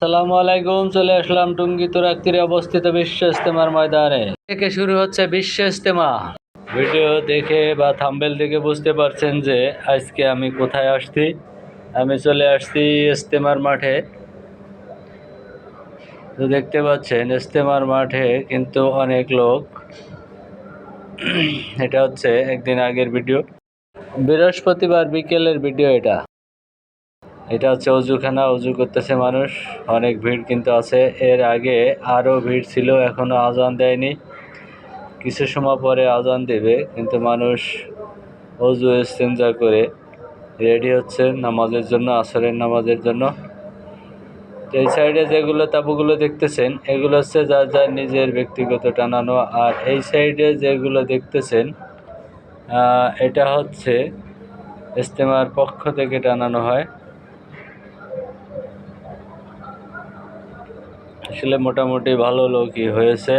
আসসালামু আলাইকুম। চলে আসলাম টুঙ্গী তুরাগ তীরে অবস্থিত বিশ্ব ইজতেমার ময়দানে। থেকে শুরু হচ্ছে বিশ্ব ইজতেমা। ভিডিও দেখে বা থাম্বনেল দেখে বুঝতে পারছেন যে আজকে আমি কোথায় আসছি। আমি চলে আসছি ইজতেমার মাঠে। তো দেখতে পাচ্ছেন ইজতেমার মাঠে কিন্তু অনেক লোক। এটা হচ্ছে একদিন আগের ভিডিও, বৃহস্পতিবার বিকেলের ভিডিও। এটা হচ্ছে অজুখানা, অজু করতেছে মানুষ, অনেক ভিড় কিন্তু আছে। এর আগে আরও ভিড় ছিল, এখনও আজান দেয়নি, কিছু সময় পরে আজান দেবে। কিন্তু মানুষ অজু ইস্তেঞ্জা করে রেডি হচ্ছে নামাজের জন্য, আসরের নামাজের জন্য। তো এই সাইডে যেগুলো তাঁবুগুলো দেখতেছেন এগুলো হচ্ছে যার যার নিজের ব্যক্তিগত টানানো। আর এই সাইডে যেগুলো দেখতেছেন এটা হচ্ছে ইজতেমার পক্ষ থেকে টানানো হয়। আসলে মোটামুটি ভালো লোকই হয়েছে,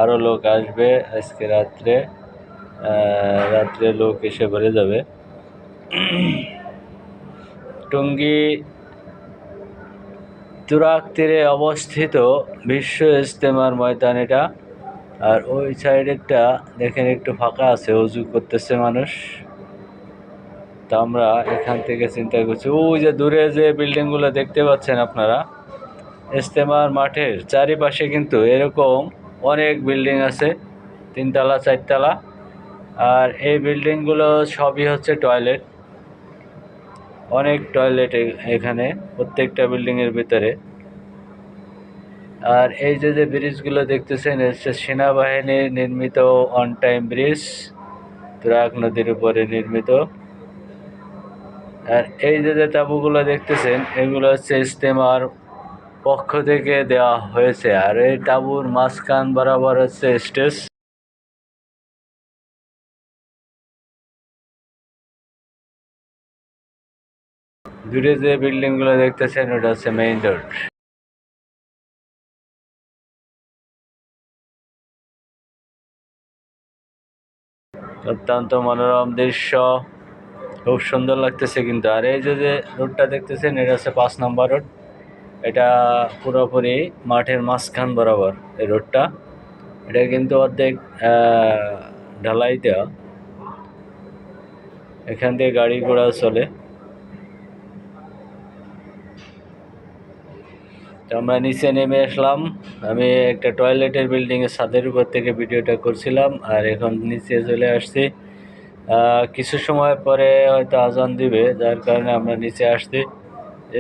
আরও লোক আসবে আজকে রাত্রে। লোক এসে ভরে যাবে। টুঙ্গী তুরাগ তীরে অবস্থিত বিশ্ব ইজতেমার ময়দান এটা। আর ওই সাইডেরটা দেখেন একটু ফাঁকা আছে, অজু করতেছে মানুষ। তো আমরা এখান থেকে চিন্তা করছি, ওই যে দূরে যে বিল্ডিংগুলো দেখতে পাচ্ছেন আপনারা, ইজতেমার মাঠের চারিপাশে কিন্তু এরকম অনেক বিল্ডিং আছে, 3 তলা 4 তলা। আর এই বিল্ডিংগুলো সবই হচ্ছে টয়লেট, অনেক টয়লেট এখানে প্রত্যেকটা বিল্ডিংয়ের ভিতরে। আর এই যে যে ব্রিজগুলো দেখতেছেন হচ্ছে সেনাবাহিনীর নির্মিত অন টাইম ব্রিজ, তুরাগ নদীর উপরে নির্মিত। আর এই যে যে তাঁবুগুলো দেখতেছেন এগুলো হচ্ছে ইজতেমার পক্ষ থেকে দেওয়া হয়েছে। আর এই তাঁবুর মাঝখান বরাবর হচ্ছে স্টেজ। দূরে যে বিল্ডিংগুলো দেখতেছেন ওটা হচ্ছে মেইন রোড। অত্যন্ত মনোরম দৃশ্য, খুব সুন্দর লাগতেছে কিন্তু। আর এই যে যে রোডটা দেখতেছেন এটা হচ্ছে 5 নম্বর রোড। এটা পুরোপুরি মাঠের মাঝখান বরাবর এই রোডটা। এটা কিন্তু অর্ধেক ঢালাই দেওয়া, এখান দিয়ে গাড়ি ঘোড়া চলে। তো আমরা নিচে নেমে আসলাম। আমি একটা টয়লেটের বিল্ডিংয়ের ছাদের উপর থেকে ভিডিওটা করছিলাম, আর এখন নিচে চলে আসছি। কিছু সময় পরে হয়তো আজান দিবে, যার কারণে আমরা নিচে আসছি।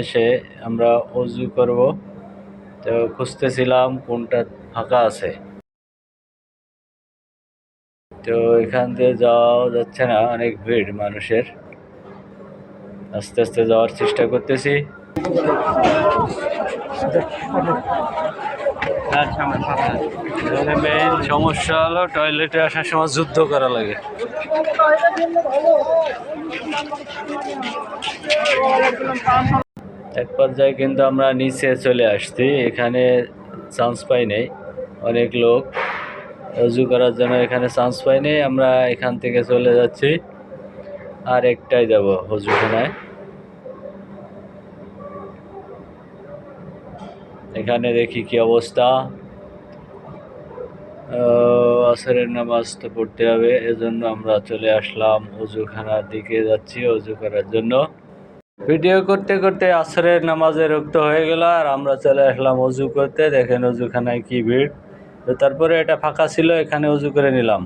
এসে আমরা অজু করব। তো খুঁজতেছিলাম কোনটা ফাঁকা আছে। তো এখান দিয়ে যাওয়া যাচ্ছে না, অনেক ভিড় মানুষের। আস্তে আস্তে যাওয়ার চেষ্টা করতেছি। মেইন সমস্যা হলো টয়লেটে আসার সময় যুদ্ধ করা লাগে। এক পর্যায়ে কিন্তু আমরা নিচে চলে আসছি, এখানে চান্স পাই নাই। অনেক লোক অজু করার জন্য এখানে চান্স পাই নাই, আমরা এখান থেকে চলে যাচ্ছি। আর একটাই যাব অজুখানায়। এখানে দেখি কি অবস্থা। আসরের নামাজ তো পড়তে হবে, এজন্য আমরা চলে আসলাম অজুখানার দিকে, যাচ্ছি অজু করার জন্য। ভিডিও করতে করতে আসরের নামাজে রক্ত হয়ে গেল, আর আমরা চলে আসলাম অজু করতে। দেখেন অজুখানায় কি ভিড়। তো তারপরে এটা ফাঁকা ছিল, এখানে অজু করে নিলাম।